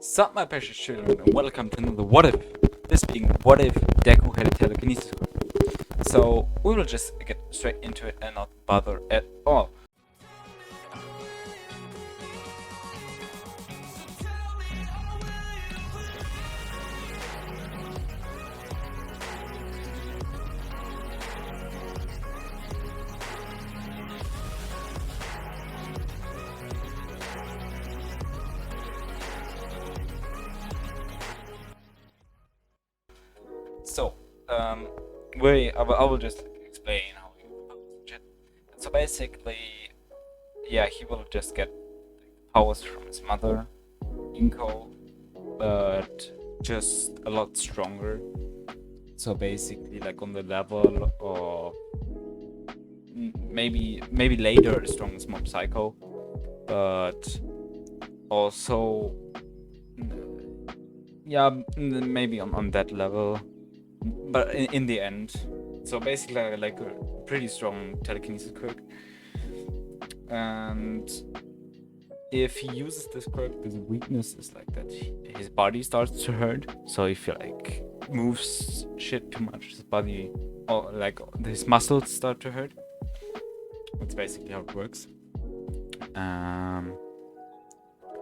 Sup my precious children and welcome to another What If. This being What If Deku had a telekinesis quirk. So we will just get straight into it and not bother at all. So, I will just explain how he will power it. So basically, yeah, he will just get powers from his mother, Inko, but just a lot stronger. So basically, like on the level of maybe later as strong as Mob Psycho, but also yeah, maybe on that level. But in the end, so basically like a pretty strong telekinesis quirk, and if he uses this quirk, the weakness is like that his body starts to hurt. So if he like moves shit too much, his body or like his muscles start to hurt. That's basically how it works.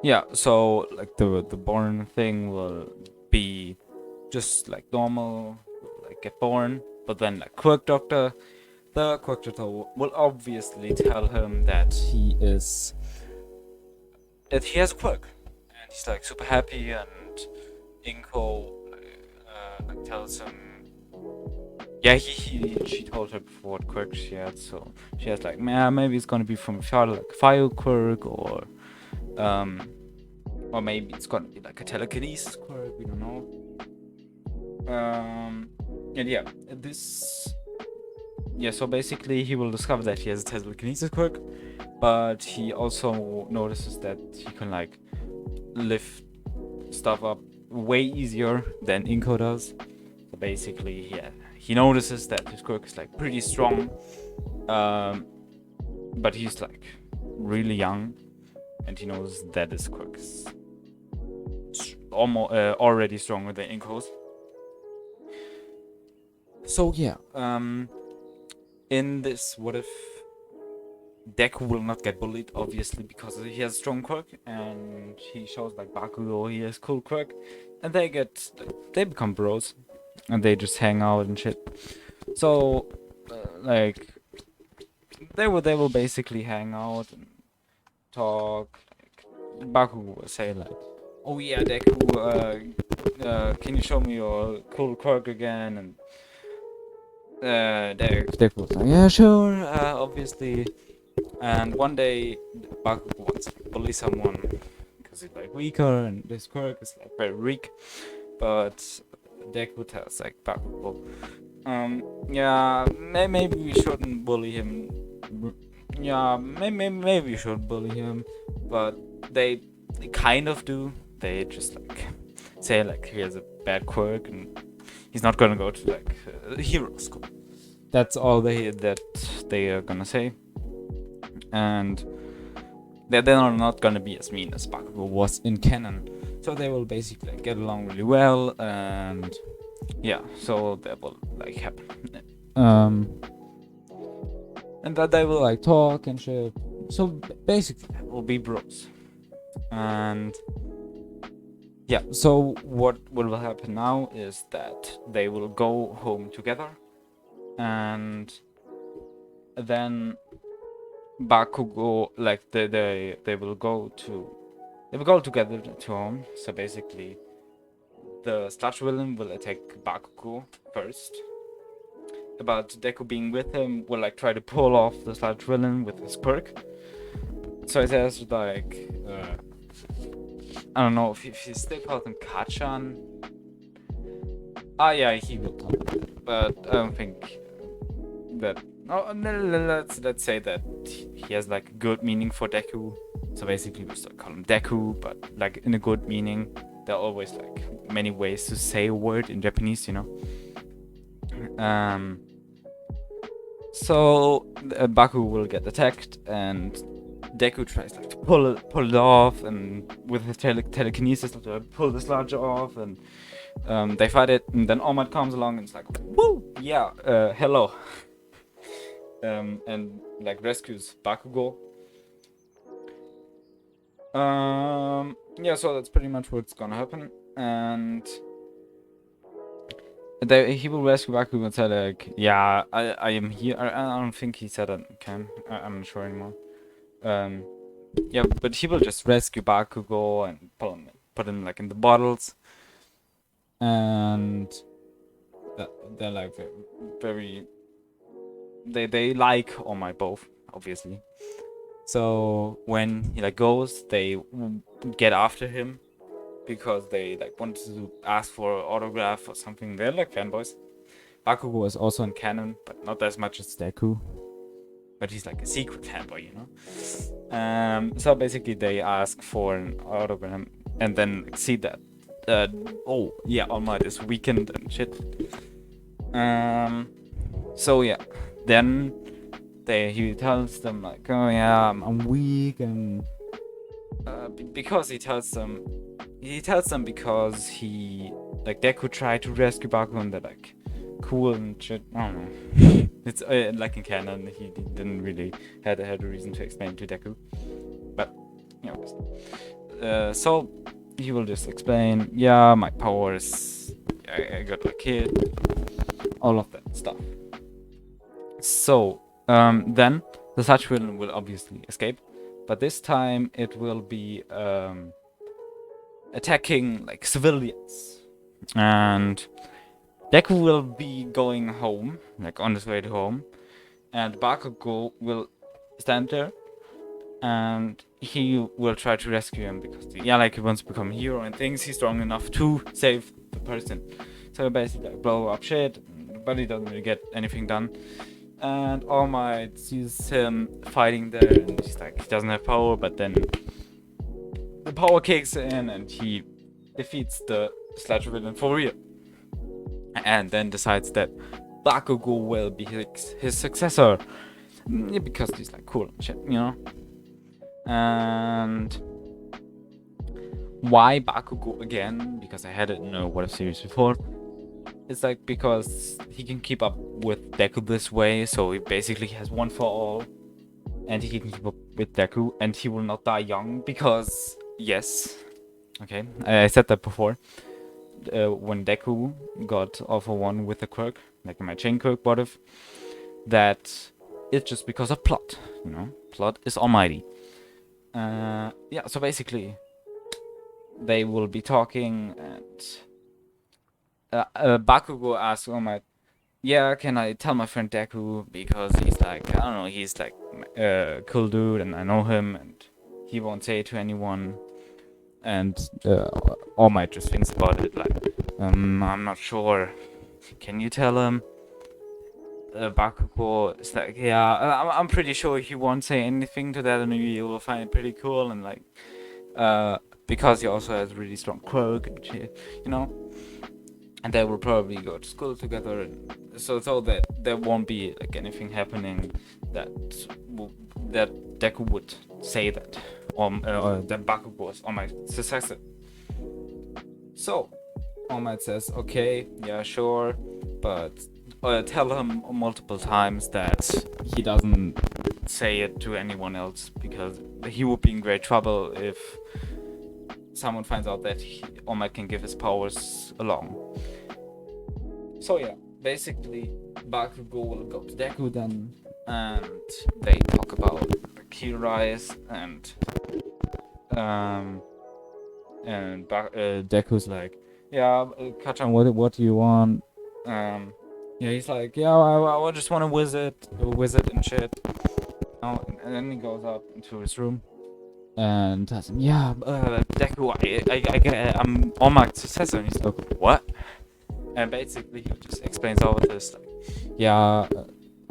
Yeah, so like the born thing will be just like normal, like get born, but then like the Quirk Doctor will obviously tell him that he has a quirk, and he's like super happy, and Inko like tells him, yeah, she told her before what quirk she had, so she has like, man, maybe it's gonna be from father, like fire quirk, or maybe it's gonna be like a telekinesis quirk, we don't know. And so basically he will discover that he has a telekinesis quirk, but he also notices that he can like lift stuff up way easier than Inko does. So basically, yeah, he notices that his quirk is like pretty strong, but he's like really young, and he knows that his quirk is almost already stronger than Inko's. So yeah, in this what if, Deku will not get bullied, obviously, because he has a strong quirk, and he shows like Bakugo he has cool quirk, and they become bros, and they just hang out and shit. So like they will basically hang out and talk. Like, Bakugo will say like, "Oh yeah, Deku, can you show me your cool quirk again?" And Deku was like, "Yeah, sure, obviously." And one day, Bakugo wants to bully someone because he's like weaker, and this quirk is like very weak. But Deku tells like Bakugo, yeah, maybe we shouldn't bully him. Yeah, maybe we should bully him, but they kind of do. They just like say like he has a bad quirk and he's not gonna go to like hero school. That's all they are gonna say, and they're not gonna be as mean as Bakugo was in canon. So they will basically like, get along really well, and yeah, so that will like happen. And that they will like talk and shit. So basically, they will be bros. And yeah, so what will happen now is that they will go home together, and then Bakugo, like they will go together to home. So basically, the Sludge villain will attack Bakugo first, but Deku being with him will like try to pull off the Sludge villain with his quirk. So it has like I don't know if he still calls him Kachan. Yeah, he will talk about it, but I don't think that. Oh, let's say that he has like a good meaning for Deku. So basically, we still call him Deku, but like in a good meaning. There are always like many ways to say a word in Japanese, you know. So Baku will get attacked, and Deku tries like to pull it off, and with his telekinesis to pull the sludge off, and they fight it, and then All Might comes along and it's like, woo, yeah, hello, and like rescues Bakugo. Yeah, so that's pretty much what's gonna happen, and he will rescue Bakugo and say like, yeah, I am here. I don't think he said that. Okay, I'm not sure anymore. Yeah, but he will just rescue Bakugo and put him like in the bottles, and they're like very they like All Might both, obviously. So when he like goes, they get after him because they like want to ask for an autograph or something. They're like fanboys. Bakugo is also in canon, but not as much as Deku. But he's like a secret fanboy, you know. So basically, they ask for an autograph and then see that, oh yeah, All Might is weakened and shit. So yeah, then he tells them like, oh yeah, I'm weak, and because he tells them because he like Deku tried to rescue Bakugo and they're like cool and shit. I don't know. It's like in canon, he didn't really had a reason to explain to Deku, but you know. So he will just explain, yeah, my powers, I got a kid, all of that stuff. So then the Sludge villain will obviously escape, but this time it will be attacking like civilians, and Deku will be going home, like on his way to home, and Bakugo will stand there, and he will try to rescue him because like he wants to become a hero and thinks he's strong enough to save the person. So basically like blow up shit, but he doesn't really get anything done. And All Might sees him fighting there, and he's like, he doesn't have power, but then the power kicks in and he defeats the Sludge villain for real. And then decides that Bakugo will be his successor, because he's like cool and shit, you know. And why Bakugo again? Because I had it in a What If series before. It's like because he can keep up with Deku this way, so he basically has one for all, and he can keep up with Deku, and he will not die young because yes, okay, I said that before. When Deku got All for One with the quirk, like in my chain quirk, what if that it's just because of plot, you know? Plot is almighty. Yeah, so basically they will be talking, and Bakugo asks All Might, yeah, can I tell my friend Deku, because he's like, I don't know, he's like a cool dude and I know him and he won't say it to anyone. And All Might just thinks about it like, I'm not sure. Can you tell him? Bakugo is like, yeah, I'm pretty sure he won't say anything to that, and he will find it pretty cool, and like, because he also has really strong quirk and shit, you know. And they will probably go to school together, and so that there won't be like anything happening that Deku would say that, or that Bakugo is All Might's successor. So All Might says, okay, yeah, sure, but tell him multiple times that he doesn't say it to anyone else, because he would be in great trouble if someone finds out that All Might can give his powers along. So yeah, basically Bakugo will go to Deku then, and they talk about the key rise, and Deku's like, yeah, Kachan, what do you want? Yeah, he's like, yeah, I just want to visit and shit. Oh, and then he goes up into his room and tells him, yeah, Deku, I'm All Might's successor. And he's like, what? And basically he just explains all of this, like, yeah,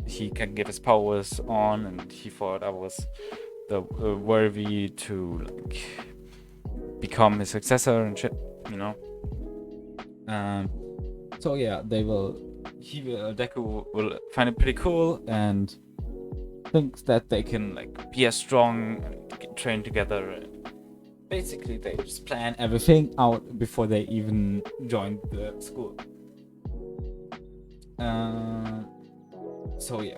he can give his powers on, and he thought I was the worthy to like become his successor and shit, you know. So yeah, Deku will find it pretty cool, and thinks that they can like be as strong and train together. Basically, they just plan everything out before they even join the school. So yeah.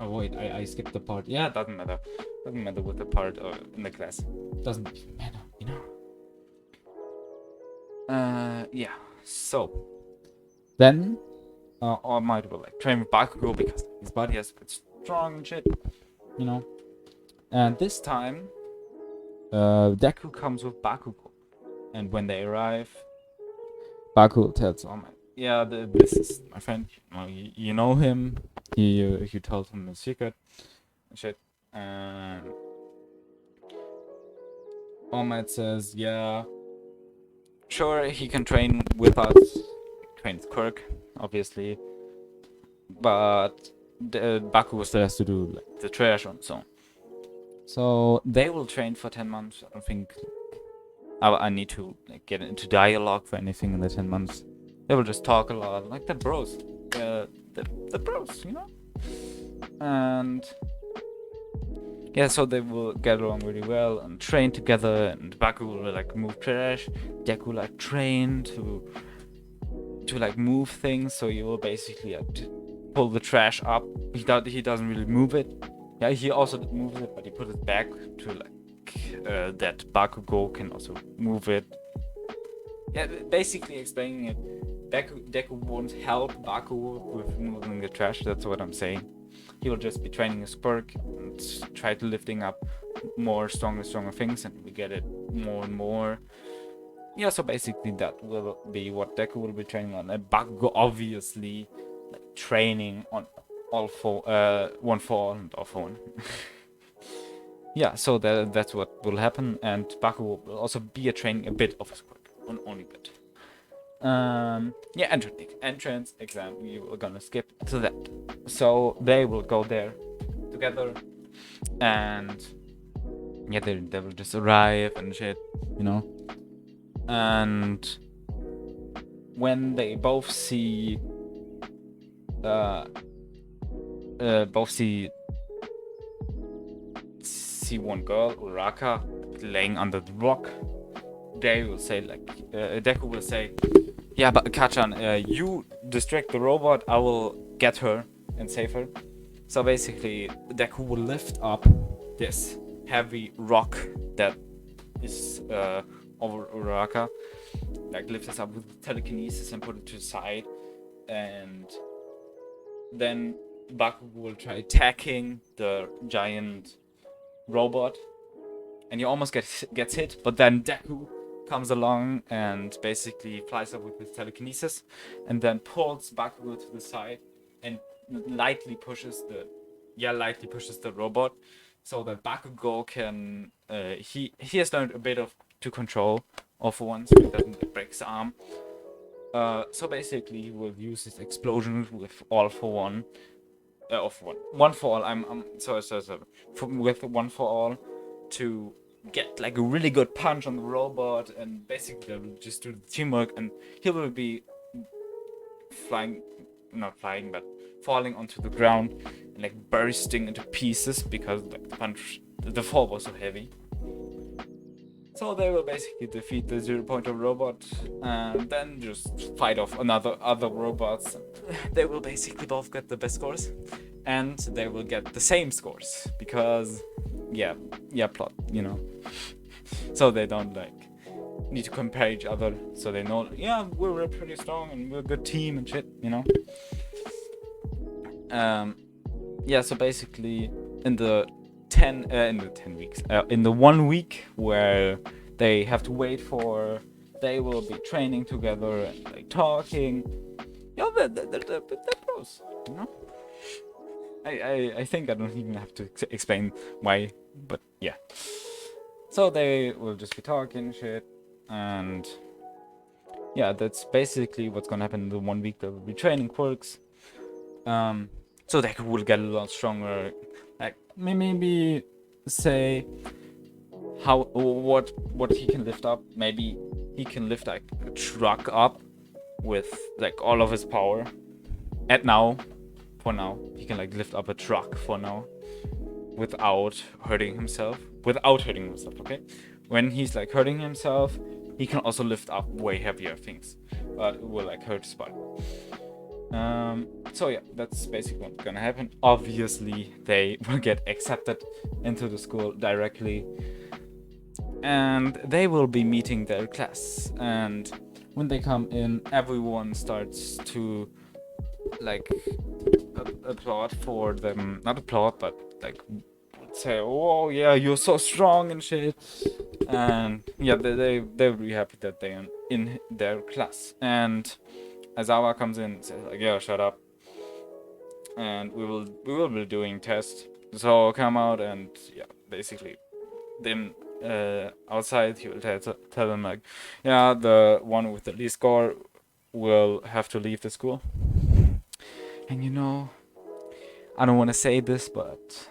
Oh wait, I skipped the part. Yeah, it doesn't matter. Doesn't matter with the part in the class. Doesn't even matter, you know. Yeah. So then, All Might will like train with Bakugo because his body has been strong and shit, you know. And this time, Deku comes with Bakugo, and when they arrive, Bakugo tells All Might, "Yeah, this is my friend. You know him. You told him a secret and shit." And All Might says, "Yeah, sure, he can train with us. Train with Quirk, obviously, but Bakugo still has to do like the trash on his own." So they will train for 10 months. I don't think I need to like get into dialogue for anything in the 10 months. They will just talk a lot, like the bros. The bros, you know? And yeah, so they will get along really well and train together, and Baku will like move trash. Deku will like train to like move things, so you will basically pull the trash up. He doesn't really move it. Yeah, he also moves it, but he put it back to like that Bakugo can also move it. Yeah, basically explaining it, Deku won't help Bakugo with moving the trash. That's what I'm saying. He will just be training his quirk and try to lifting up more stronger things, and we get it more and more. Yeah, so basically that will be what Deku will be training on, and Bakugo obviously like training on all for one for all and all for one. Yeah, so that's what will happen, and Bakugo will also be training a bit of his quirk, only bit. Yeah, entrance exam. We were gonna skip to that. So they will go there together, and yeah, they will just arrive and shit, you know. And when they both see, see one girl, Uraka, laying under the rock, they will say like, Deku will say, "Yeah, but Kachan, you distract the robot, I will get her and save her." So basically, Deku will lift up this heavy rock that is over Uraka, like lift us up with telekinesis and put it to the side, and then Bakugo will try attacking the giant robot, and he almost gets hit, but then Deku comes along and basically flies up with his telekinesis, and then pulls Bakugo to the side and lightly pushes the robot, so that Bakugo can he has learned a bit of to control all for one, so he doesn't break his arm. So basically, he will use his explosions with all for one. One for all. I'm sorry. With one for all, to get like a really good punch on the robot, and basically they will just do the teamwork, and he will be not flying, but falling onto the ground and like bursting into pieces because like the fall was so heavy. So they will basically defeat the 0 robot and then just fight off other robots. They will basically both get the best scores, and they will get the same scores because, yeah, plot, you know. So they don't like need to compare each other. So they know, yeah, we're pretty strong and we're a good team and shit, you know. Yeah. So basically, in the 10 weeks, in the 1 week where they have to wait for, they will be training together and like talking. Yeah, they're pros, you know. I think I don't even have to explain why, but yeah. So they will just be talking shit, and yeah, that's basically what's gonna happen in the 1 week. They will be training quirks. So they will get a lot stronger. Like maybe say what he can lift up. Maybe he can lift like a truck up with like all of his power. At now, for now. He can like lift up a truck for now without hurting himself. Okay? When he's like hurting himself, he can also lift up way heavier things, but it will like hurt his body. So yeah, that's basically what's gonna happen. Obviously, they will get accepted into the school directly, and they will be meeting their class. And when they come in, everyone starts to like applaud for them. Not applaud, but like say, "Oh yeah, you're so strong and shit." And yeah, they're really happy that they are in their class. And Aizawa comes in and says like, "Yeah, shut up. And we will be doing tests. So come out." And yeah, basically, then outside he will tell them like, "Yeah, the one with the least score will have to leave the school." And you know, I don't want to say this, but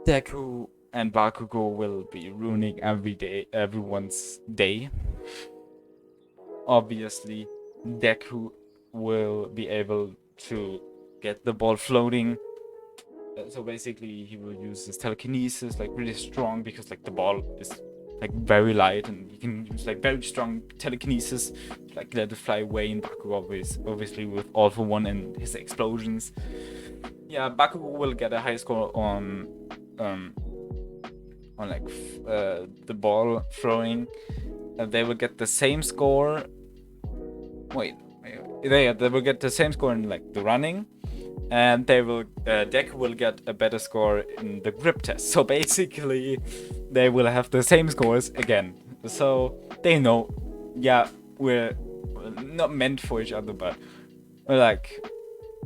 Deku and Bakugo will be ruining everyone's day. Obviously, Deku will be able to get the ball floating. So basically, he will use his telekinesis like really strong, because like the ball is like very light, and he can use like very strong telekinesis to like let it fly away. And Bakugo obviously with All for One and his explosions. Yeah, Bakugo will get a high score on like the ball throwing. They will get the same score. They will get the same score in like the running, and Deku will get a better score in the grip test. So basically, they will have the same scores again. So they know, yeah, we're not meant for each other, but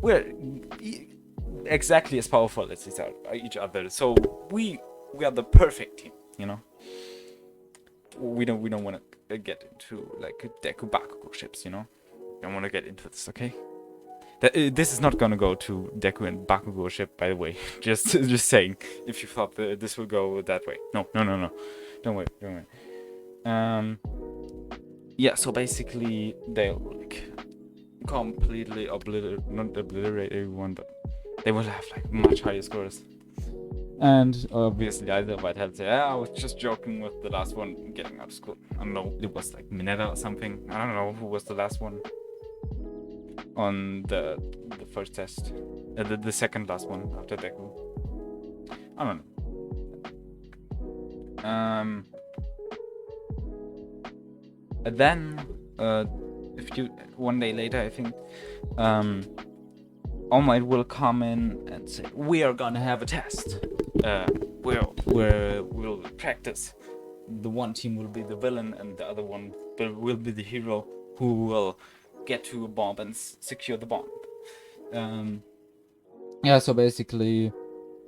we're exactly as powerful as each other. So we are the perfect team, you know. We don't want to get into like Deku Bakugo ships, you know. Don't want to get into this, okay? This is not gonna go to Deku and Bakugo ship, by the way. just saying, if you thought this would go that way. No. Don't worry. Yeah, so basically they'll like completely not obliterate everyone, but they will have like much higher scores. And obviously either might have to say, I was just joking with the last one getting out of school. I don't know, it was like Mineta or something. I don't know who was the last one on the first test. The second last one after Deku. I don't know. And then one day later, I think, All Might will come in and say, "We are gonna have a test. We'll practice. The one team will be the villain, and the other one will be the hero who will get to a bomb and secure the bomb." Yeah, so basically,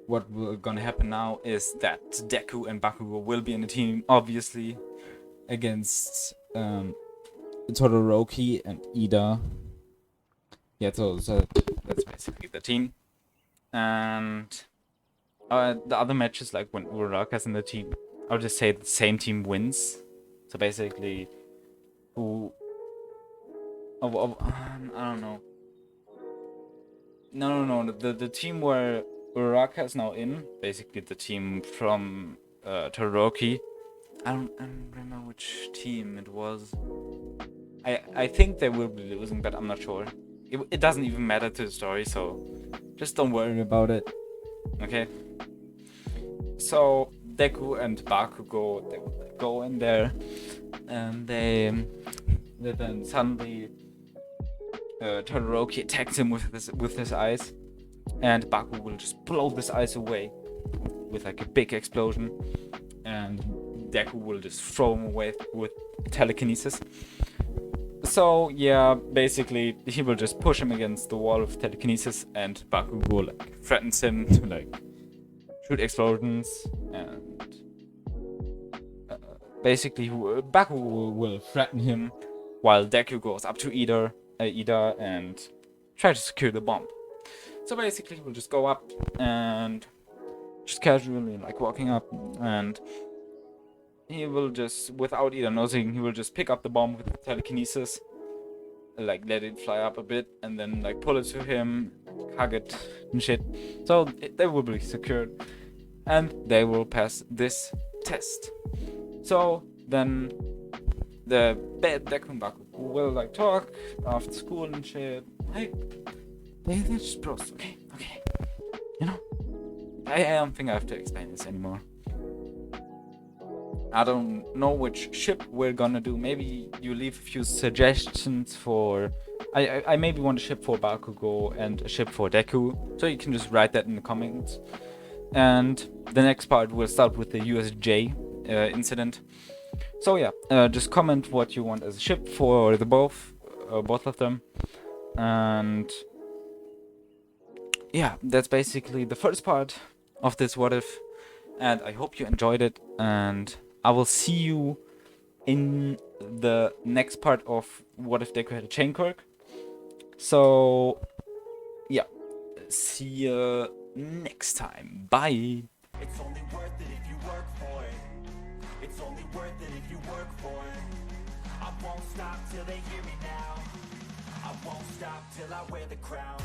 what will gonna happen now is that Deku and Bakugo will be in a team, obviously, against Todoroki and Ida. Yeah, so that's basically the team. And the other matches, like when Uraraka's in the team, I'll just say the same team wins. So basically, I don't know. No. The team where Uraraka is now in, basically the team from Todoroki. I don't remember which team it was. I think they will be losing, but I'm not sure. It doesn't even matter to the story, so just don't worry about it. Okay? So Deku and Bakugo, they will go in there, and then suddenly Todoroki attacks him with his eyes, and Bakugo will just blow this eyes away with like a big explosion, and Deku will just throw him away with telekinesis. So yeah, basically he will just push him against the wall of telekinesis, and Bakugo like threatens him to like shoot explosions, and basically Bakugo will threaten him while Deku goes up to Ida and try to secure the bomb. So basically we'll just go up and just casually like walking up, and he will just, without Ida noticing, he will just pick up the bomb with telekinesis like let it fly up a bit and then like pull it to him, hug it and shit. So they will be secured and they will pass this test. So then the bad Deku and Baku will like talk after school and shit. Like they're just bros, okay? You know, I don't think I have to explain this anymore. I don't know which ship we're gonna do. Maybe you leave a few suggestions for. I maybe want a ship for Bakugo and a ship for Deku, so you can just write that in the comments. And the next part will start with the USJ incident. So yeah, just comment what you want as a ship for the both of them, and yeah, that's basically the first part of this what if. And I hope you enjoyed it, and I will see you in the next part of what if Deku had a chain quirk. So yeah, see you next time. Bye. It's only worth it if you work for it. It's only worth it if you work for it. I won't stop till they hear me now. I won't stop till I wear the crown.